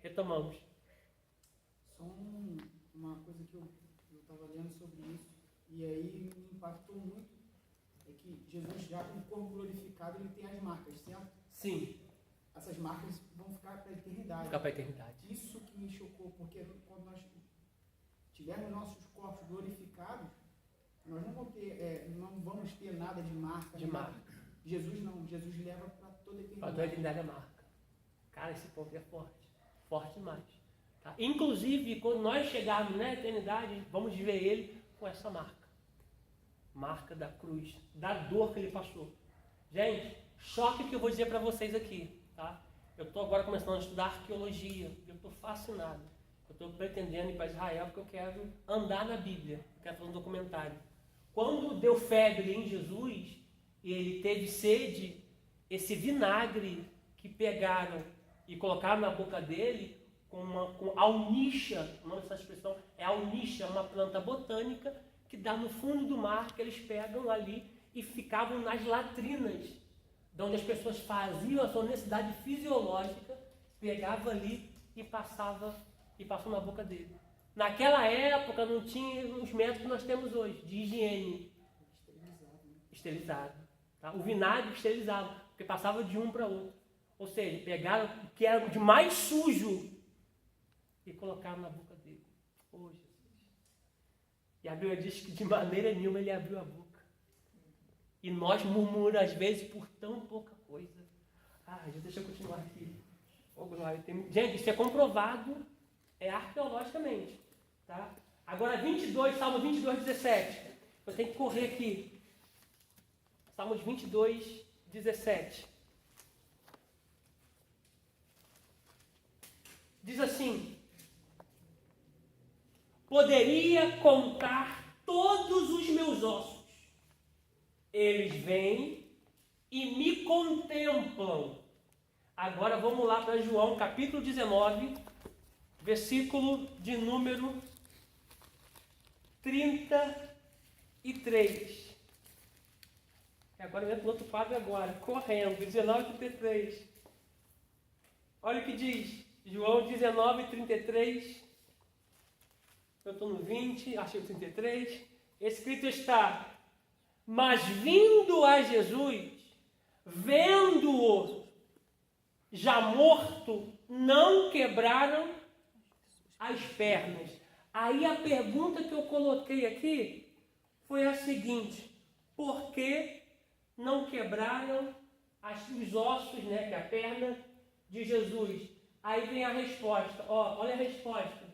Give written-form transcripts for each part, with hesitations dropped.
Retomamos. Só uma coisa que eu estava lendo sobre isso, e aí me impactou muito, é que Jesus, já com o corpo glorificado, ele tem as marcas, certo? Sim. Essas marcas vão ficar para a eternidade. Ficar para a eternidade. Isso que me chocou, porque quando nós tivermos nossos corpos glorificados, nós não vamos ter nada de marca. Jesus não, Jesus leva para toda a eternidade. Para toda a eternidade a marca. Cara, esse ponto é forte. Forte demais. Tá? Inclusive, quando nós chegarmos na eternidade, vamos ver ele com essa marca. Marca da cruz, da dor que ele passou. Gente, choque que eu vou dizer para vocês aqui. Tá? Eu estou agora começando a estudar arqueologia. Eu estou fascinado. Eu estou pretendendo ir para Israel porque eu quero andar na Bíblia. Eu quero fazer um documentário. Quando deu febre em Jesus e ele teve sede, esse vinagre que pegaram e colocaram na boca dele com alnixa, o nome dessa expressão é alnixa, uma planta botânica que dá no fundo do mar, que eles pegam ali e ficavam nas latrinas, de onde as pessoas faziam a sua necessidade fisiológica, pegava ali e passou na boca dele. Naquela época não tinha os métodos que nós temos hoje, de higiene. Esterilizado. Tá? O vinagre esterilizado, porque passava de um para outro. Ou seja, pegaram o que era de mais sujo e colocaram na boca dele. Oh, Jesus. E a Bíblia diz que de maneira nenhuma ele abriu a boca. E nós murmuramos às vezes por tão pouca coisa. Deixa eu continuar aqui. Oh, glória. Gente, isso é comprovado arqueologicamente. Tá? Agora, Salmo 22, 17. Eu tenho que correr aqui. Salmos 22, 17. Diz assim: poderia contar todos os meus ossos. Eles vêm e me contemplam. Agora vamos lá para João, capítulo 19, versículo de número 33. Agora eu entro no outro quadro agora, correndo, 19:33. Olha o que diz, João 19:33. Eu estou no 20, achei o 33. Escrito está: mas vindo a Jesus, vendo-o já morto, não quebraram as pernas. Aí a pergunta que eu coloquei aqui foi a seguinte: por que não quebraram os ossos, que é a perna de Jesus? Aí vem a resposta. Olha a resposta.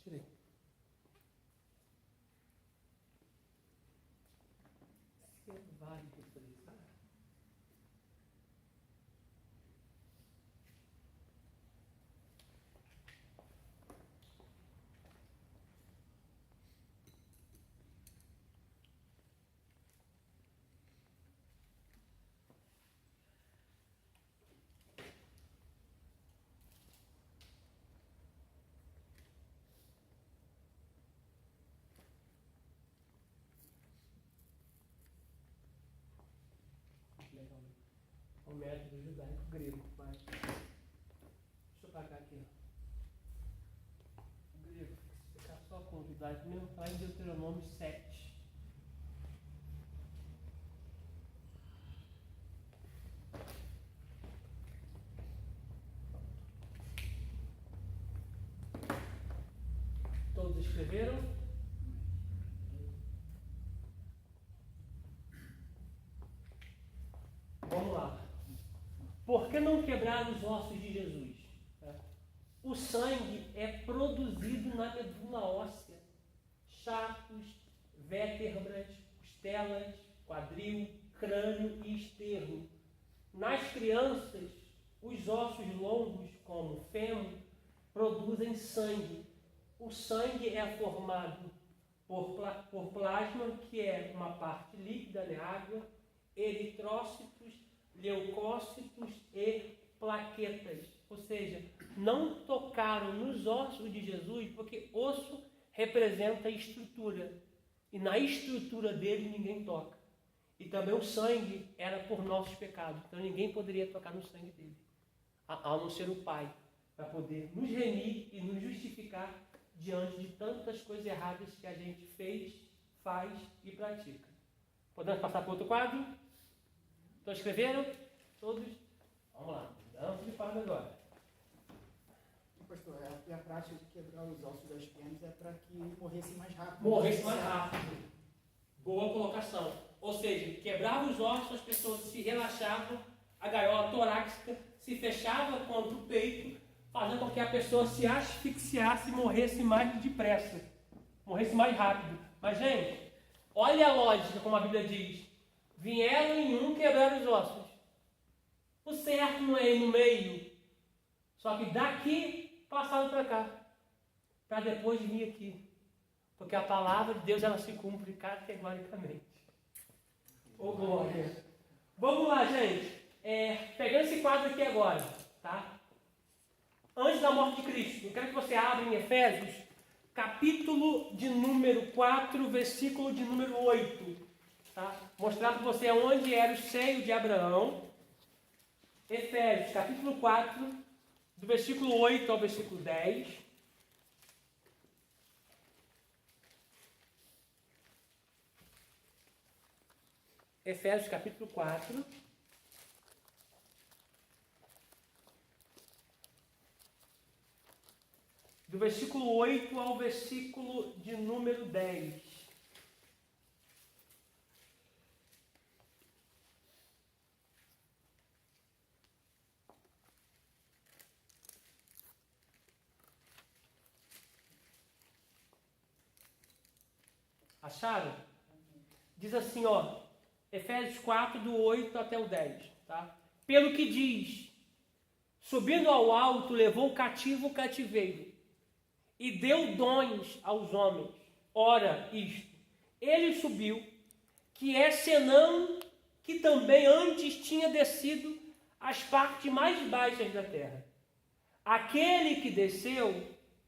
Tirei. Você vai utilizar. Legal. O método judaico grego, mas deixa eu pagar aqui. O grego, se ficar só com o judaico mesmo, está em Deuteronômio 7. Todos escreveram? Vamos lá. Por que não quebrar os ossos de Jesus? O sangue é produzido na medula óssea, chafos, vértebras, costelas, quadril, crânio e esterno. Nas crianças, os ossos longos, como o fêmur, produzem sangue. O sangue é formado por plasma, que é uma parte líquida, né, água, eritrócitos, leucócitos e plaquetas. Ou seja, não tocaram nos ossos de Jesus, porque osso representa estrutura. E na estrutura dele ninguém toca. E também o sangue era por nossos pecados. Então ninguém poderia tocar no sangue dele, a não ser o Pai, para poder nos remir e nos justificar diante de tantas coisas erradas que a gente fez, faz e pratica. Podemos passar para outro quadro? Todos escreveram? Todos? Vamos lá. Mudança de quadro agora. Pastor, a prática de quebrar os ossos das pernas é para que morresse mais rápido. Morresse mais rápido. Boa colocação. Ou seja, quebrava os ossos, as pessoas se relaxavam, a gaiola torácica se fechava contra o peito, fazendo com que a pessoa se asfixiasse e morresse mais depressa. Morresse mais rápido. Mas, gente, olha a lógica, como a Bíblia diz. Vieram em um quebrar os ossos. O certo não é ir no meio. Só que daqui passaram para cá. Para depois vir aqui. Porque a palavra de Deus, ela se cumpre categoricamente. Ô glória! Vamos lá, gente. Pegando esse quadro aqui agora, tá? Antes da morte de Cristo, eu quero que você abra em Efésios, capítulo de número 4, versículo de número 8. Tá? Mostrar para você onde era o seio de Abraão. Efésios, capítulo 4, do versículo 8 ao versículo 10. Efésios, capítulo 4. Do versículo 8 ao versículo de número 10. Acharam? Diz assim, ó, Efésios 4, do 8 até o 10. Tá? Pelo que diz, subindo ao alto, levou cativo o cativeiro e deu dons aos homens. Ora, isto, ele subiu, que é Senão, que também antes tinha descido às partes mais baixas da terra. Aquele que desceu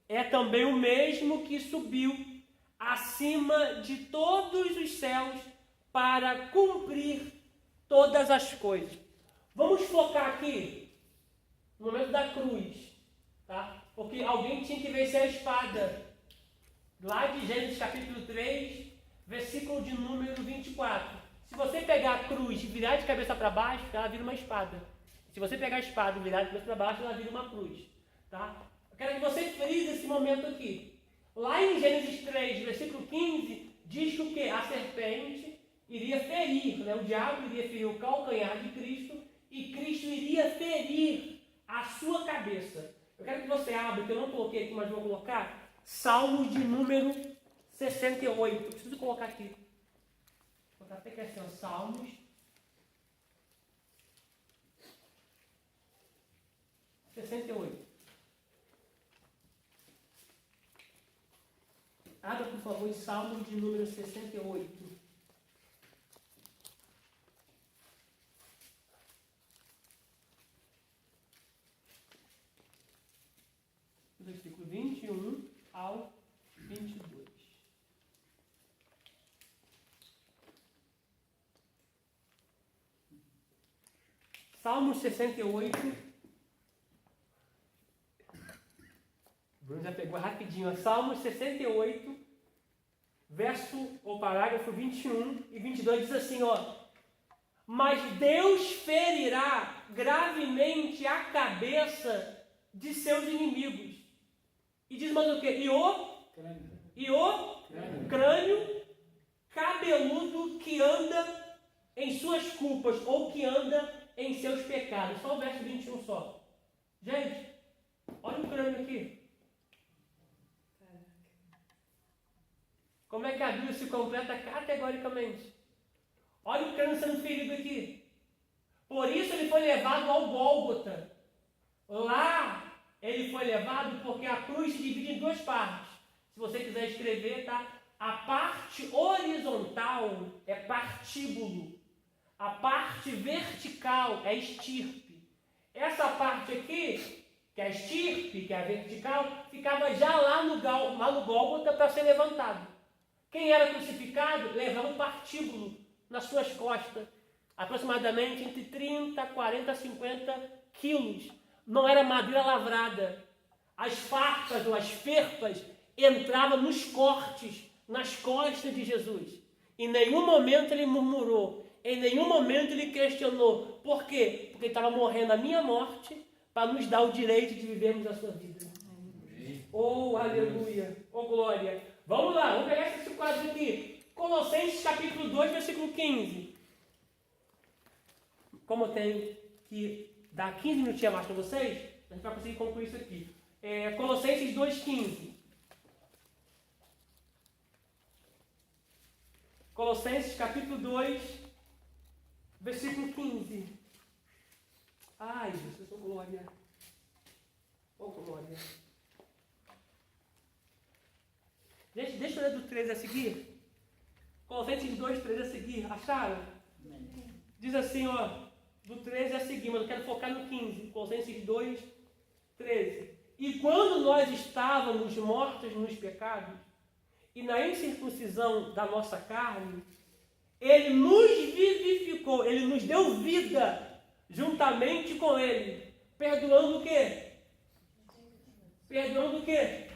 é também o mesmo que subiu acima de todos os céus para cumprir todas as coisas. Vamos focar aqui no momento da cruz, tá? Porque alguém tinha que vencer a espada. Lá de Gênesis capítulo 3, versículo de número 24. Se você pegar a cruz e virar de cabeça para baixo, ela vira uma espada. Se você pegar a espada e virar de cabeça para baixo, ela vira uma cruz. Tá? Eu quero que você frise esse momento aqui. Lá em Gênesis 3, versículo 15, diz que o quê? A serpente iria ferir, né? O diabo iria ferir o calcanhar de Cristo e Cristo iria ferir a sua cabeça. Eu quero que você abra, que eu não coloquei aqui, mas vou colocar, Salmos de número 68. Eu preciso colocar aqui. Vou botar até que assim, ó, Salmos 68. Abra, por favor, em Salmos de número 68. Do versículo 21 ao 22. Salmos 68. Bruno já pegou rapidinho. Salmos 68, verso ou parágrafo 21 e 22 diz assim, ó: mas Deus ferirá gravemente a cabeça de seus inimigos. E diz mais o quê? E o crânio cabeludo que anda em suas culpas, ou que anda em seus pecados. Só o verso 21 só. Gente, olha o crânio aqui. Como é que a Bíblia se completa categoricamente? Olha o crânio sendo ferido aqui. Por isso ele foi levado ao Gólgota. Lá ele foi levado porque a cruz se divide em duas partes. Se você quiser escrever, tá? A parte horizontal é partíbulo. A parte vertical é estirpe. Essa parte aqui, que é a estirpe, que é a vertical, ficava já lá no Gólgota para ser levantado. Quem era crucificado levava um partíbulo nas suas costas, aproximadamente entre 30, 40, 50 quilos. Não era madeira lavrada. As farpas ou as ferpas entravam nos cortes, nas costas de Jesus. Em nenhum momento ele murmurou, em nenhum momento ele questionou. Por quê? Porque ele estava morrendo a minha morte para nos dar o direito de vivermos a sua vida. Oh, aleluia! Oh, glória! Vamos lá, vamos pegar esse quadro aqui. Colossenses capítulo 2, versículo 15. Como eu tenho que dar 15 minutinhos a mais para vocês, a gente vai conseguir concluir isso aqui. Colossenses 2,15. Colossenses capítulo 2, versículo 15. Ai, Jesus, oh glória. Oh glória. Gente, deixa eu ler do 13 a seguir. Colossenses 2, 13 a seguir. Acharam? Diz assim, ó, do 13 a seguir, mas eu quero focar no 15. Colossenses 2, 13. E quando nós estávamos mortos nos pecados e na incircuncisão da nossa carne, Ele nos vivificou, Ele nos deu vida juntamente com Ele. Perdoando o quê? Perdoando o quê?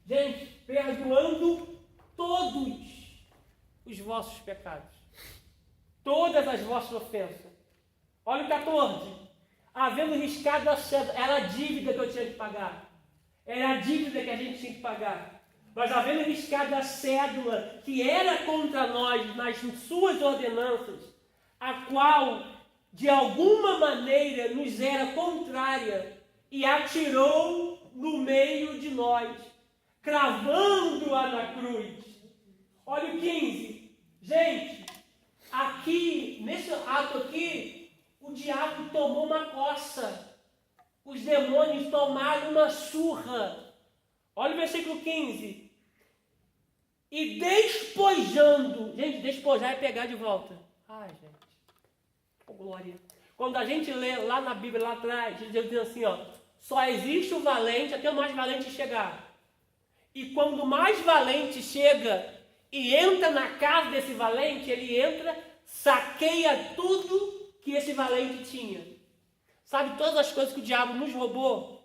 Gente, perdoando todos os vossos pecados. Todas as vossas ofensas. Olha o 14. Havendo riscado a cédula, era a dívida que eu tinha que pagar. Era a dívida que a gente tinha que pagar. Mas havendo riscado a cédula que era contra nós nas suas ordenanças, a qual de alguma maneira nos era contrária, e atirou no meio de nós, cravando-a na cruz. Olha o 15. Gente, aqui, nesse ato aqui, o diabo tomou uma coça. Os demônios tomaram uma surra. Olha o versículo 15. E despojando. Gente, despojar é pegar de volta. Ai, gente. Oh, glória. Quando a gente lê lá na Bíblia, lá atrás, Jesus diz assim, ó. Só existe o valente até o mais valente chegar. E quando o mais valente chega e entra na casa desse valente, ele entra, saqueia tudo que esse valente tinha. Sabe, todas as coisas que o diabo nos roubou,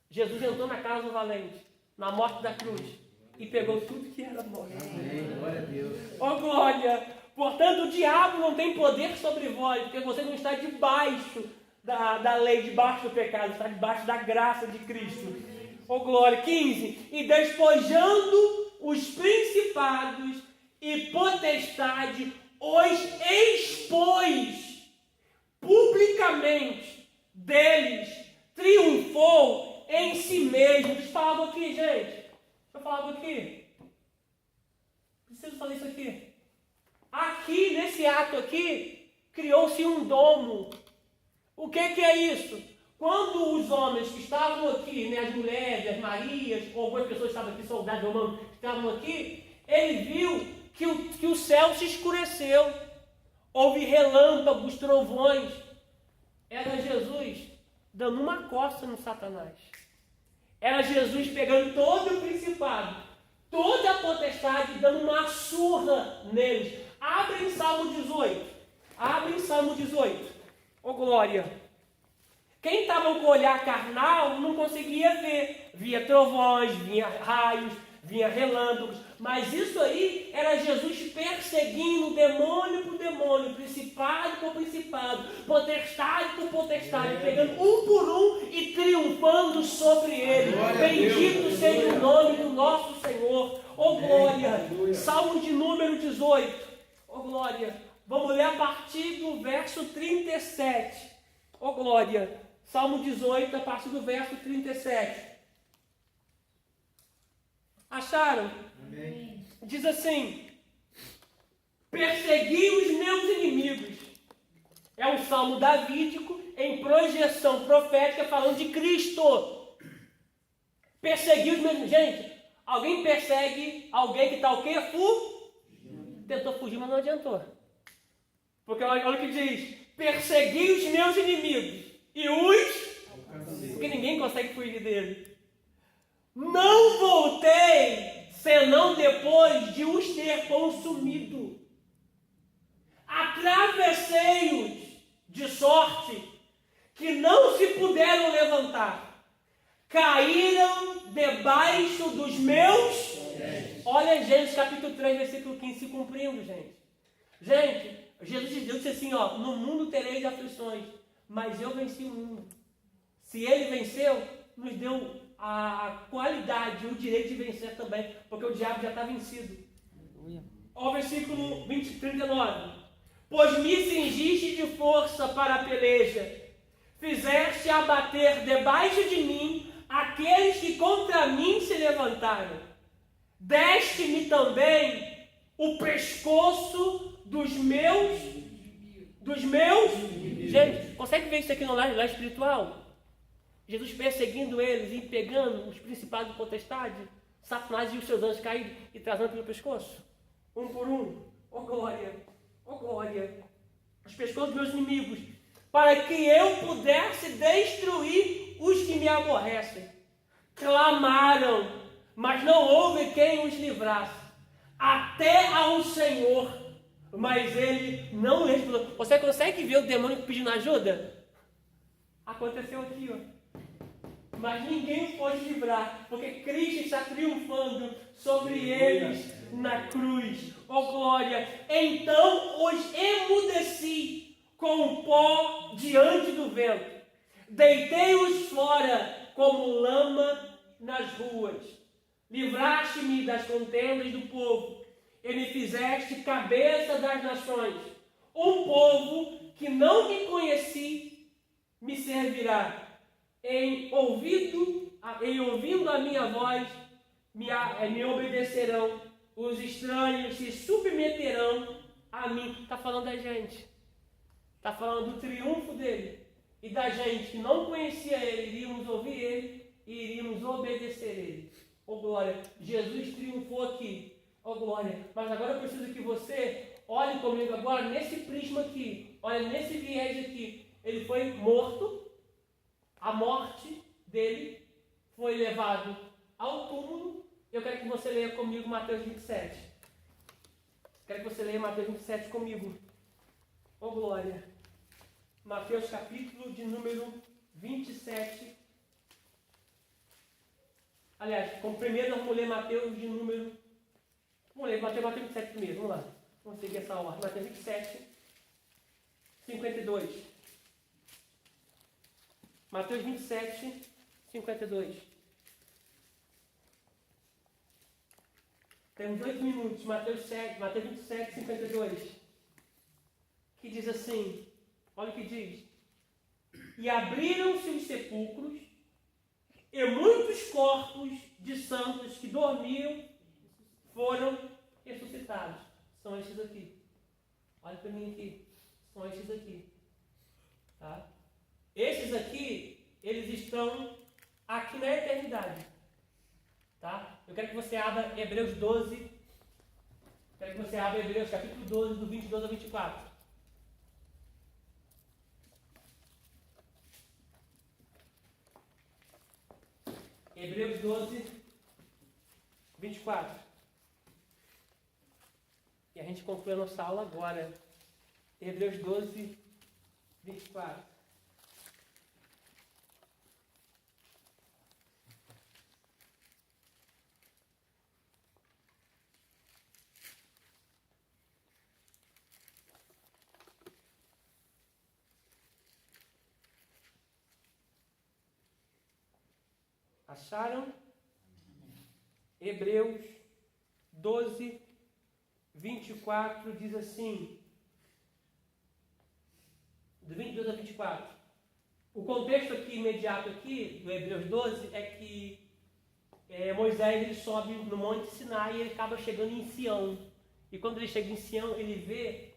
Jesus entrou na casa do valente, na morte da cruz, e pegou tudo que era nosso. Glória a Deus. Oh, glória! Portanto, o diabo não tem poder sobre vós, porque você não está debaixo da lei, debaixo do pecado, está debaixo da graça de Cristo. Oh, glória! 15. E despojando os principados e potestade, os expôs publicamente deles, triunfou em si mesmo. Eles falavam aqui, gente, eu falar algo aqui. Preciso fazer isso aqui. Aqui, nesse ato aqui, criou-se um domo. O que é isso? Quando os homens que estavam aqui, né, as mulheres, as Marias, ou algumas pessoas que estavam aqui, soldados romanos que estavam aqui, ele viu que o céu se escureceu. Houve relâmpagos, trovões. Era Jesus dando uma coça no Satanás. Era Jesus pegando todo o principado, toda a potestade, dando uma surra neles. Abre em Salmo 18. Abre em Salmo 18. Ô glória! Quem estava com o olhar carnal não conseguia ver. Via trovões, via raios, via relâmpagos. Mas isso aí era Jesus perseguindo demônio por demônio, principado por principado, potestade por potestade, pegando um por um e triunfando sobre ele. Bendito seja o nome do nosso Senhor. Ô glória! Salmo de número 18. Ô glória! Vamos ler a partir do verso 37. Ô glória! Salmo 18, a partir do verso 37. Acharam? Amém. Diz assim: persegui os meus inimigos. É um salmo davídico em projeção profética falando de Cristo. Persegui os meus inimigos. Gente, alguém persegue alguém que está o quê? Tentou fugir, mas não adiantou. Porque olha o que diz: persegui os meus inimigos e os... Porque ninguém consegue fugir dele. Não voltei, senão depois de os ter consumido. Atravessei-os de sorte que não se puderam levantar. Caíram debaixo dos meus... Olha Gênesis capítulo 3, versículo 15 se cumprindo, gente. Gente, Jesus disse assim, ó: no mundo tereis aflições, mas eu venci o mundo. Se ele venceu, nos deu a qualidade, o direito de vencer também, porque o diabo já está vencido. Ó, versículo 39. Pois me cingiste de força para a peleja, fizeste abater debaixo de mim aqueles que contra mim se levantaram. Deste-me também o pescoço dos meus... Gente, consegue ver isso aqui no lado espiritual? Jesus perseguindo eles e pegando os principados de potestade, Satanás e os seus anjos caídos e trazendo pelo pescoço, um por um. Oh glória, oh glória, os pescoços dos meus inimigos, para que eu pudesse destruir os que me aborrecem. Clamaram, mas não houve quem os livrasse, até ao Senhor, mas ele não respondeu. Você consegue ver o demônio pedindo ajuda? Aconteceu aqui, ó. Mas ninguém pode livrar, porque Cristo está triunfando sobre eles na cruz. Oh glória! Então os emudeci com o pó diante do vento. Deitei-os fora como lama nas ruas. Livraste-me das contendas do povo e me fizeste cabeça das nações. Um povo que não me conheci me servirá. Em ouvindo a minha voz, me obedecerão. Os estranhos se submeterão a mim. Está falando da gente. Está falando do triunfo dele. E da gente que não conhecia ele, iríamos ouvir ele e iríamos obedecer ele. Oh glória, Jesus triunfou aqui. Oh glória, mas agora eu preciso que você olhe comigo agora nesse prisma aqui. Olha nesse viés aqui. Ele foi morto. A morte dele foi levado ao túmulo. Eu quero que você leia comigo Mateus 27. Quero que você leia Mateus 27 comigo. Oh glória. Mateus capítulo de número 27. Aliás, como primeiro vamos ler Mateus de número... Vamos ler Mateus 27 primeiro, vamos lá. Vamos seguir essa ordem. Mateus 27, 52. Mateus 27, 52. Temos 8 minutos. Mateus 27, 52. Que diz assim, olha o que diz. E abriram-se os sepulcros, e muitos corpos de santos que dormiam foram ressuscitados. São esses aqui. Olha para mim aqui. São esses aqui. Tá? Esses aqui, eles estão aqui na eternidade. Tá? Eu quero que você abra Hebreus 12. Quero que você abra Hebreus capítulo 12, do 22 ao 24. Hebreus 12, 24. E a gente conclui a nossa aula agora. Hebreus 12, 24. Acharam? Hebreus 12, 24 diz assim, do 22 a 24. O contexto aqui, imediato aqui, do Hebreus 12, é que Moisés ele sobe no Monte Sinai e ele acaba chegando em Sião. E quando ele chega em Sião, ele vê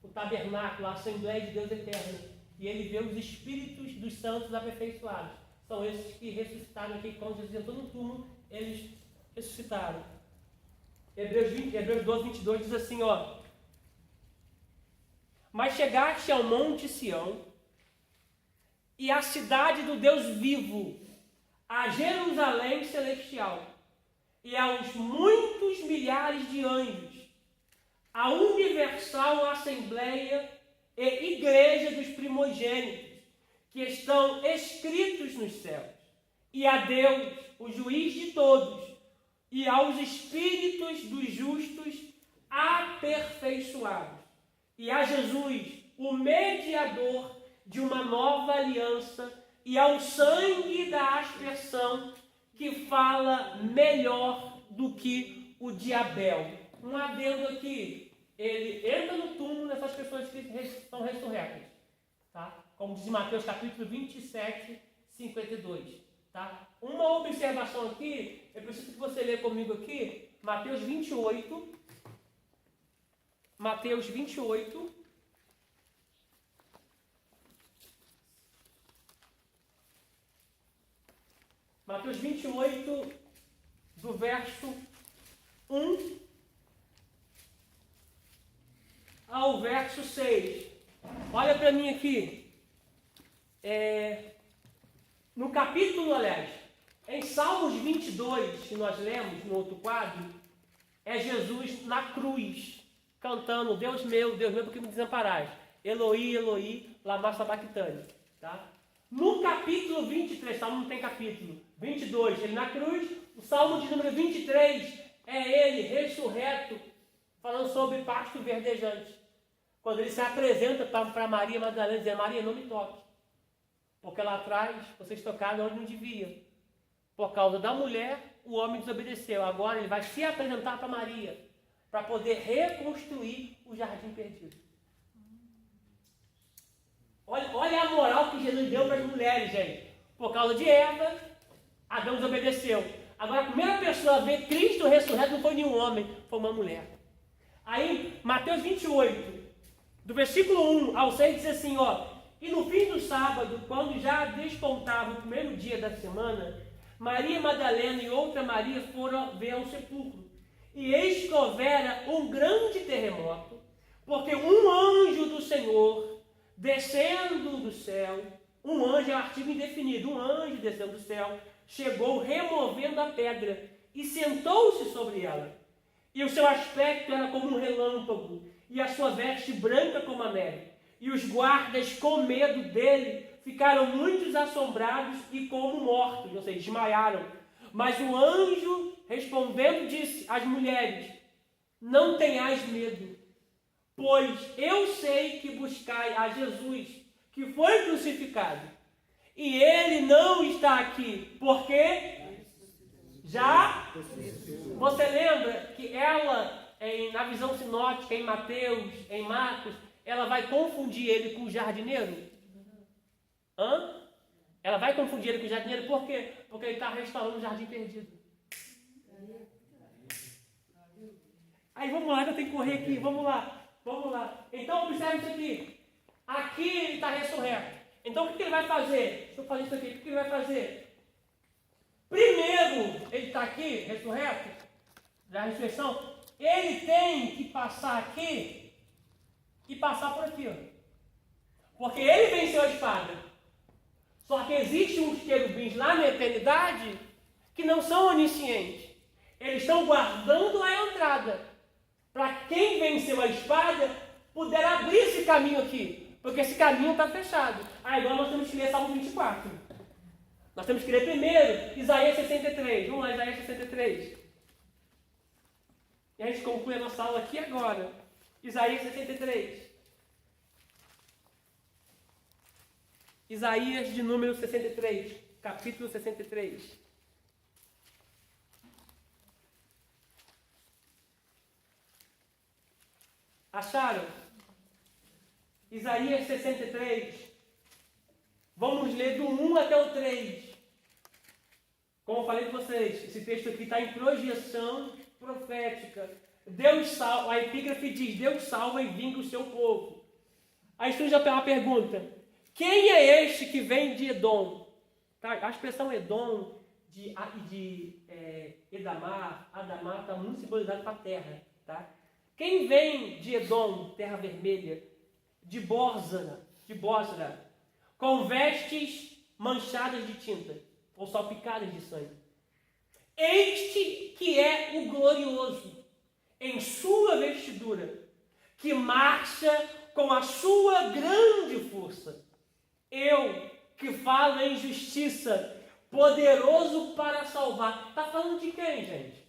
o tabernáculo, a Assembleia de Deus Eterno. E ele vê os espíritos dos santos aperfeiçoados. São esses que ressuscitaram aqui, quando Jesus entrou no túmulo, eles ressuscitaram. Hebreus 12, 22 diz assim, ó. Mas chegaste ao monte Sião, e à cidade do Deus vivo, a Jerusalém celestial, e aos muitos milhares de anjos, a universal assembleia e igreja dos primogênitos, que estão escritos nos céus, e a Deus, o juiz de todos, e aos espíritos dos justos aperfeiçoados, e a Jesus, o mediador de uma nova aliança, e ao sangue da aspersão, que fala melhor do que o de Abel. Um adendo aqui, ele entra no túmulo dessas pessoas que estão ressurretas, tá? Como diz Mateus capítulo 27, 52. Tá? Uma observação aqui, eu preciso que você leia comigo aqui, Mateus 28. Mateus 28. Mateus 28, do verso 1 ao verso 6. Olha para mim aqui. No capítulo, aliás, em Salmos 22, que nós lemos no outro quadro, é Jesus na cruz, cantando, Deus meu, por que me desamparaste? Eloi, Eloi, lama sabachthani. Tá? No capítulo 23, Salmo não tem capítulo, 22, ele na cruz, o Salmo de número 23, é ele ressurreto, falando sobre pasto verdejante. Quando ele se apresenta para Maria Madalena, dizendo, Maria, não me toque. Porque lá atrás, vocês tocaram onde não devia. Por causa da mulher, o homem desobedeceu. Agora ele vai se apresentar para Maria, para poder reconstruir o jardim perdido. Olha a moral que Jesus deu para as mulheres, gente. Por causa de Eva, Adão desobedeceu. Agora a primeira pessoa a ver Cristo ressurreto não foi nenhum homem, foi uma mulher. Aí, Mateus 28, do versículo 1 ao 6, diz assim, ó. E no fim do sábado, quando já despontava o primeiro dia da semana, Maria Madalena e outra Maria foram ver ao sepulcro. E eis que houvera um grande terremoto, porque um anjo do Senhor, descendo do céu, um anjo é um artigo indefinido, um anjo descendo do céu, chegou removendo a pedra e sentou-se sobre ela. E o seu aspecto era como um relâmpago, e a sua veste branca como a neve. E os guardas, com medo dele, ficaram muito assombrados e como mortos, ou seja, desmaiaram. Mas o anjo, respondendo, disse às mulheres, não tenhais medo, pois eu sei que buscai a Jesus, que foi crucificado. E ele não está aqui, porque já... Você lembra que ela, na visão sinótica, em Mateus, em Marcos, ela vai confundir ele com o jardineiro? Ela vai confundir ele com o jardineiro por quê? Porque ele está restaurando o jardim perdido. Aí vamos lá, eu tenho que correr aqui, vamos lá. Então observe isso aqui. Aqui ele está ressurreto. Então o que ele vai fazer? Deixa eu fazer isso aqui. O que ele vai fazer? Primeiro, ele está aqui, ressurreto, da ressurreição. Ele tem que passar aqui e passar por aqui, ó. Porque ele venceu a espada. Só que existem uns querubins lá na eternidade que não são oniscientes. Eles estão guardando a entrada. Para quem venceu a espada, puder abrir esse caminho aqui. Porque esse caminho está fechado. Agora nós temos que ler Salmo 24. Nós temos que ler primeiro Isaías 63. Vamos lá, Isaías 63. E a gente conclui a nossa aula aqui agora. Isaías 63. Isaías de número 63. Capítulo 63. Acharam? Isaías 63. Vamos ler do 1 até o 3. Como eu falei para vocês, esse texto aqui está em projeção profética. Deus salva, a epígrafe diz, Deus salva e vinga o seu povo. Aí surge a pergunta, quem é este que vem de Edom? Tá? A expressão Edom, de Edamar, Adamar, está muito simbolizado para a terra. Tá? Quem vem de Edom, terra vermelha, de Bósra, com vestes manchadas de tinta, ou salpicadas de sangue? Este que é o glorioso, em sua vestidura, que marcha com a sua grande força. Eu, que falo em justiça, poderoso para salvar. Está falando de quem, gente?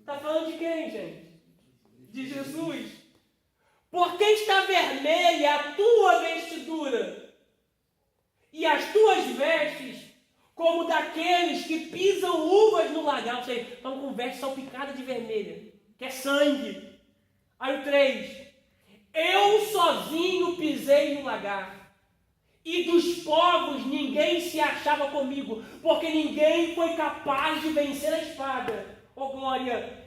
Está falando de quem, gente? De Jesus. Por que está vermelha a tua vestidura? E as tuas vestes como daqueles que pisam uvas no lagar. Ou seja, estão com vestes salpicadas de vermelha, que é sangue. Aí o 3. Eu sozinho pisei no lagar, e dos povos ninguém se achava comigo, porque ninguém foi capaz de vencer a espada. Oh glória!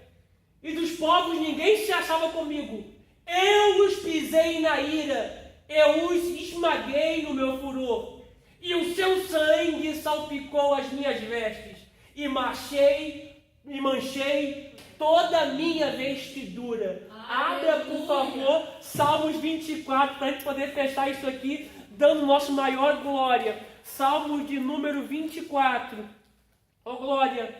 E dos povos ninguém se achava comigo. Eu os pisei na ira, eu os esmaguei no meu furor, e o seu sangue salpicou as minhas vestes, e manchei toda a minha vestidura. Abra, por favor, Salmos 24, para a gente poder fechar isso aqui, dando nosso maior glória. Salmos de número 24. Oh glória!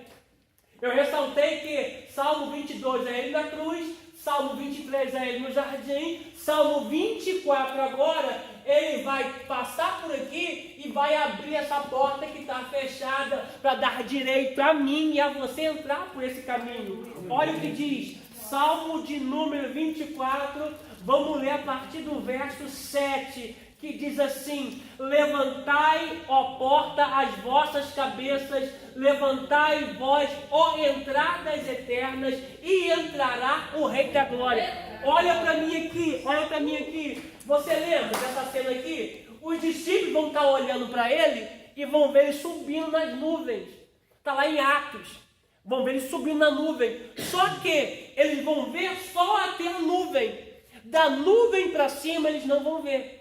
Eu ressaltei que Salmo 22 é ele na cruz, Salmo 23 é ele no jardim, Salmo 24 agora, ele vai passar por aqui e vai abrir essa porta que está fechada para dar direito a mim e a você entrar por esse caminho. Olha o que diz, Salmo de número 24, vamos ler a partir do verso 7, que diz assim: levantai, ó porta, as vossas cabeças, levantai vós, ó entradas eternas, e entrará o Rei da Glória. Olha para mim aqui, você lembra dessa cena aqui? Os discípulos vão estar olhando para ele e vão ver ele subindo nas nuvens. Está lá em Atos, vão ver ele subindo na nuvem, só que eles vão ver só até a nuvem, da nuvem para cima eles não vão ver.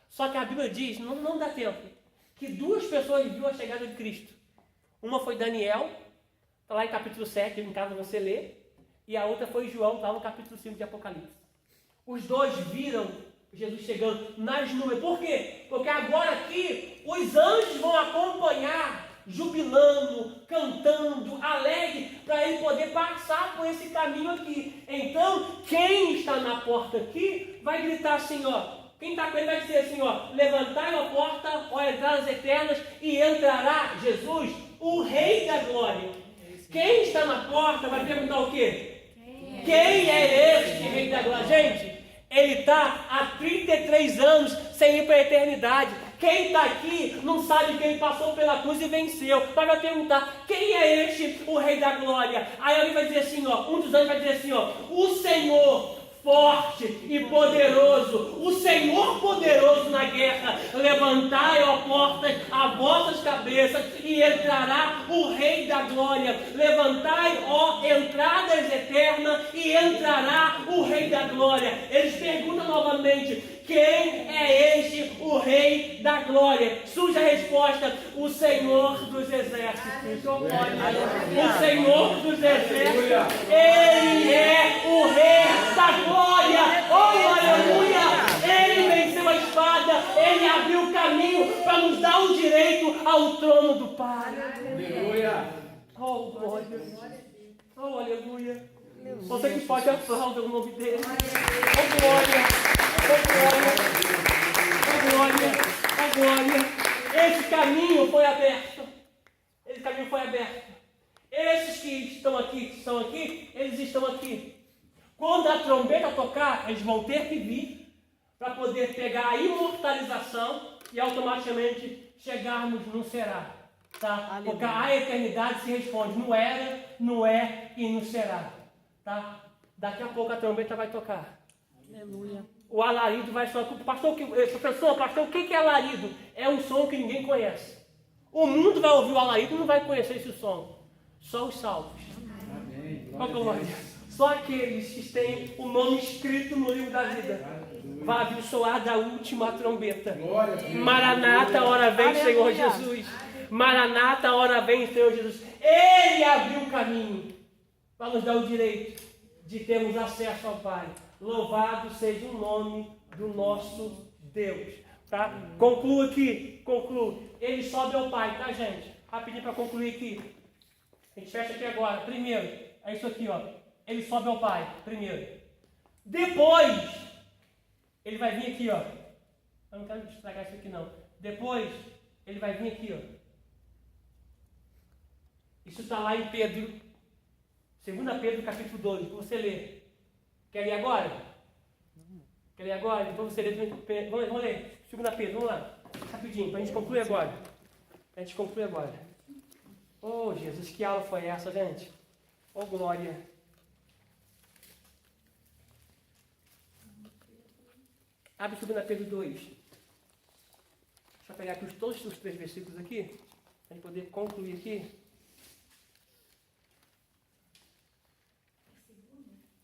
Só que a Bíblia diz, não dá tempo, que duas pessoas viram a chegada de Cristo. Uma foi Daniel, está lá em capítulo 7, em casa você lê, e a outra foi João, está lá no capítulo 5 de Apocalipse. Os dois viram Jesus chegando nas nuvens. Por quê? Porque agora aqui os anjos vão acompanhar, jubilando, cantando, alegre, para ele poder passar por esse caminho aqui. Então, quem está na porta aqui vai gritar assim, ó. Quem está com ele vai dizer assim, ó, levantai a porta, ó entradas eternas, e entrará Jesus, o Rei da Glória. Quem está na porta vai perguntar o quê? Quem é este Rei da Glória? Gente, ele está há 33 anos sem ir para a eternidade. Quem está aqui não sabe que ele passou pela cruz e venceu. Mas vai perguntar, quem é este, o Rei da Glória? Aí alguém vai dizer assim, ó, um dos anjos vai dizer assim, ó, o Senhor, forte e poderoso, o Senhor poderoso na guerra. Levantai, ó portas, as vossas cabeças, e entrará o Rei da Glória. Levantai, ó entradas eternas, e entrará o Rei da Glória. Eles perguntam novamente: quem é este, o Rei da Glória? Surge a resposta: o Senhor dos Exércitos. O Senhor dos Exércitos, Ele é o Rei da Glória. Oh, aleluia! Ele venceu a espada, Ele abriu o caminho para nos dar o direito ao trono do Pai. Aleluia! Oh, glória! Oh, aleluia! Você que pode aplaudir o nome dele. Oh, glória! Oh, glória! Oh, glória! Esse caminho foi aberto. Esse caminho foi aberto. Esses que estão aqui, eles estão aqui. Quando a trombeta tocar, eles vão ter que vir para poder pegar a imortalização e automaticamente chegarmos no será. Tá? Porque a eternidade se responde: não era, não é e não será. Tá? Daqui a pouco a trombeta vai tocar. Aleluia. O alarido vai soar. Pastor, o que é alarido? É um som que ninguém conhece. O mundo vai ouvir o alarido e não vai conhecer esse som. Só os salvos. Amém. Oh, glória. Só aqueles que têm o nome escrito no livro da vida vai ouvir o soar da última trombeta. Maranata, hora vem, Senhor Jesus. Maranata, hora vem, Senhor Jesus. Ele abriu o caminho para nos dar o direito de termos acesso ao Pai. Louvado seja o nome do nosso Deus. Tá? Concluo aqui, Ele sobe ao Pai, tá, gente? Rapidinho para concluir aqui. A gente fecha aqui agora. Primeiro, é isso aqui, ó. Ele sobe ao Pai, primeiro. Depois, ele vai vir aqui, ó. Eu não quero estragar isso aqui, não. Depois, ele vai vir aqui, ó. Isso está lá em Pedro. 2 Pedro, capítulo 2, para você ler. Quer ler agora? Quer ler agora? Depois você lê. Vamos ler. 2 Pedro, vamos lá. Rapidinho, para a gente concluir agora. Oh, Jesus, que aula foi essa, gente? Oh, glória. Abre 2 Pedro 2. Deixa eu pegar aqui todos os 3 versículos aqui, para a gente poder concluir aqui.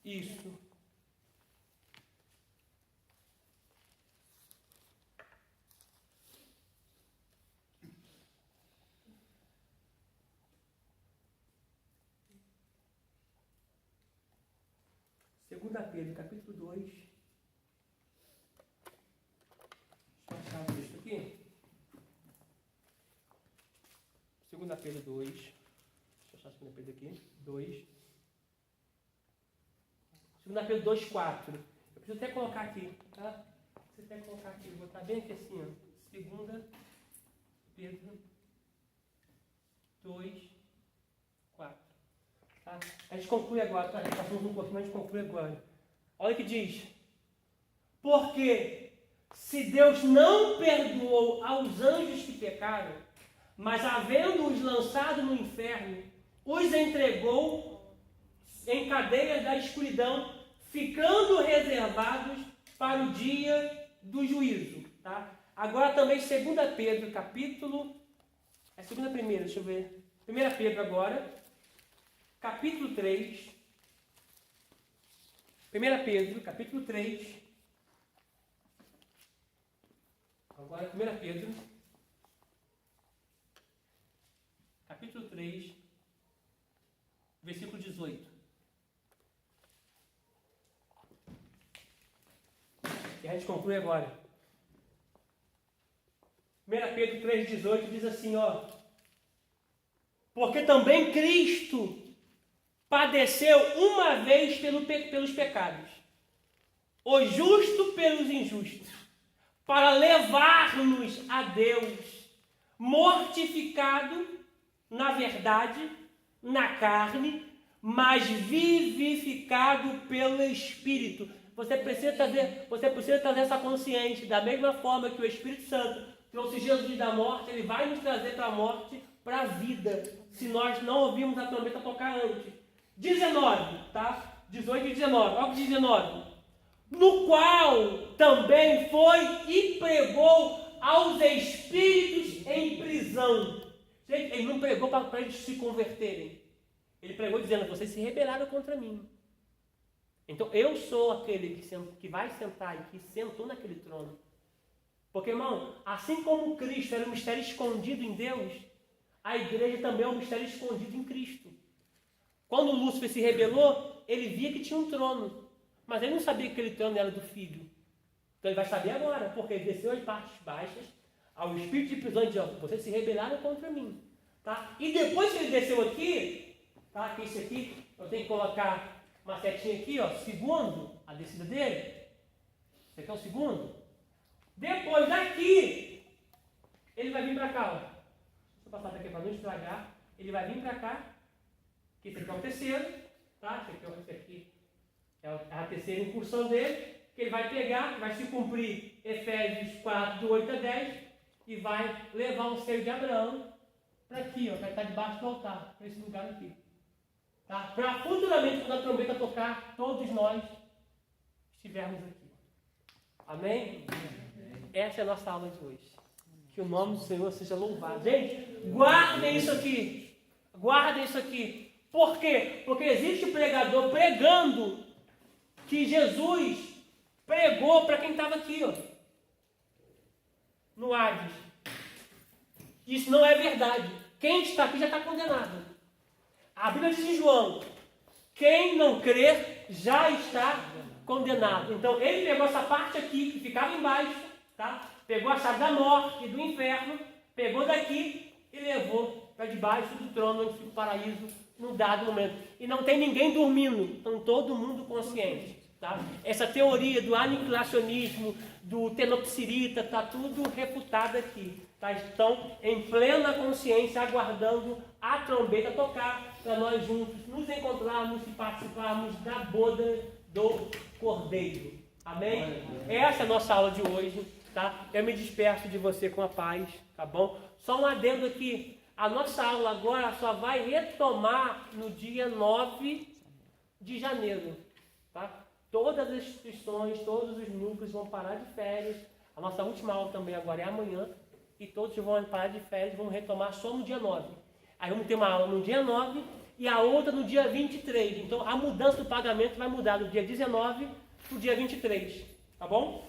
Isso. Segunda Pedro, capítulo 2. Deixa eu achar o texto aqui. 2 Pedro 2. Deixa eu achar 2 Pedro aqui. 2. 2 Pedro 2, 4. Eu preciso até colocar aqui, tá? Preciso até colocar aqui. Vou botar bem aqui assim, ó. 2 Pedro 2, 4. Tá? A gente conclui agora, tá? A gente passou um pouquinho, mas a gente conclui agora. Olha o que diz. Porque se Deus não perdoou aos anjos que pecaram, mas havendo-os lançado no inferno, os entregou em cadeias da escuridão, ficando reservados para o dia do juízo. Tá? Agora também 2 Pedro, capítulo... É 2 primeira, deixa eu ver. 1 Pedro agora, capítulo 3. 1 Pedro, capítulo 3. Agora 1 Pedro, capítulo 3, versículo 18. E a gente conclui agora. 1 Pedro 3,18 diz assim, ó. Porque também Cristo padeceu uma vez pelos pecados, o justo pelos injustos, para levar-nos a Deus, mortificado na verdade, na carne, mas vivificado pelo Espírito. Você precisa trazer essa consciência, da mesma forma que o Espírito Santo trouxe Jesus da morte, ele vai nos trazer para a morte, para a vida, se nós não ouvirmos a trombeta tocar antes. 19, tá? 18 e 19, olha o que diz 19. no qual também foi e pregou aos espíritos em prisão. Gente, ele não pregou para eles se converterem. Ele pregou dizendo, vocês se rebelaram contra mim. Então, eu sou aquele que vai sentar e que sentou naquele trono. Porque, irmão, assim como Cristo era um mistério escondido em Deus, a igreja também é um mistério escondido em Cristo. Quando Lúcifer se rebelou, ele via que tinha um trono. Mas ele não sabia que aquele trono era do Filho. Então ele vai saber agora, porque ele desceu às partes baixas, ao espírito de prisão e disse, vocês se rebelaram contra mim. Tá? E depois que ele desceu aqui, tá? Que esse aqui, eu tenho que colocar uma setinha aqui, ó, segundo a descida dele. Esse aqui é o segundo. Depois daqui, ele vai vir para cá, ó. Deixa eu passar daqui para não estragar. Ele vai vir para cá, que esse aqui é o terceiro, tá? Esse aqui é a terceira incursão dele, que ele vai pegar, vai se cumprir Efésios 4, do 8 a 10, e vai levar o seio de Abraão para aqui, ó, para estar debaixo do altar, para esse lugar aqui. Tá? Para futuramente, quando a trombeta tocar, todos nós estivermos aqui. Amém? Essa é a nossa aula de hoje. Que o nome do Senhor seja louvado. Gente, guardem isso aqui. Guardem isso aqui. Por quê? Porque existe pregador pregando que Jesus pregou para quem estava aqui, ó, no Hades. Isso não é verdade. Quem está aqui já está condenado. A Bíblia diz em João, quem não crer já está condenado. Então ele pegou essa parte aqui que ficava embaixo, tá? Pegou a chave da morte e do inferno, pegou daqui e levou para debaixo do trono onde fica o paraíso num dado momento. E não tem ninguém dormindo, então todo mundo consciente. Tá? Essa teoria do aniquilacionismo, do tenopsirita, está tudo refutado aqui. Tá? Estão em plena consciência, aguardando a trombeta tocar, para nós juntos nos encontrarmos e participarmos da boda do Cordeiro. Amém? Essa é a nossa aula de hoje. Tá? Eu me despeço de você com a paz, tá bom? Só um adendo aqui. A nossa aula agora só vai retomar no dia 9 de janeiro. Tá? Todas as instituições, todos os núcleos vão parar de férias. A nossa última aula também agora é amanhã. E todos vão parar de férias e vão retomar só no dia 9. Aí vamos ter uma aula no dia 9 e a outra no dia 23. Então a mudança do pagamento vai mudar do dia 19 para o dia 23. Tá bom?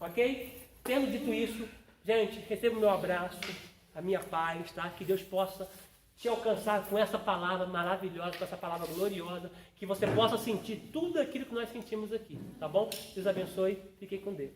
Ok? Tendo dito isso, gente, receba o meu abraço, a minha paz, tá? Que Deus possa te alcançar com essa palavra maravilhosa, com essa palavra gloriosa, que você possa sentir tudo aquilo que nós sentimos aqui, tá bom? Deus abençoe, fiquem com Deus.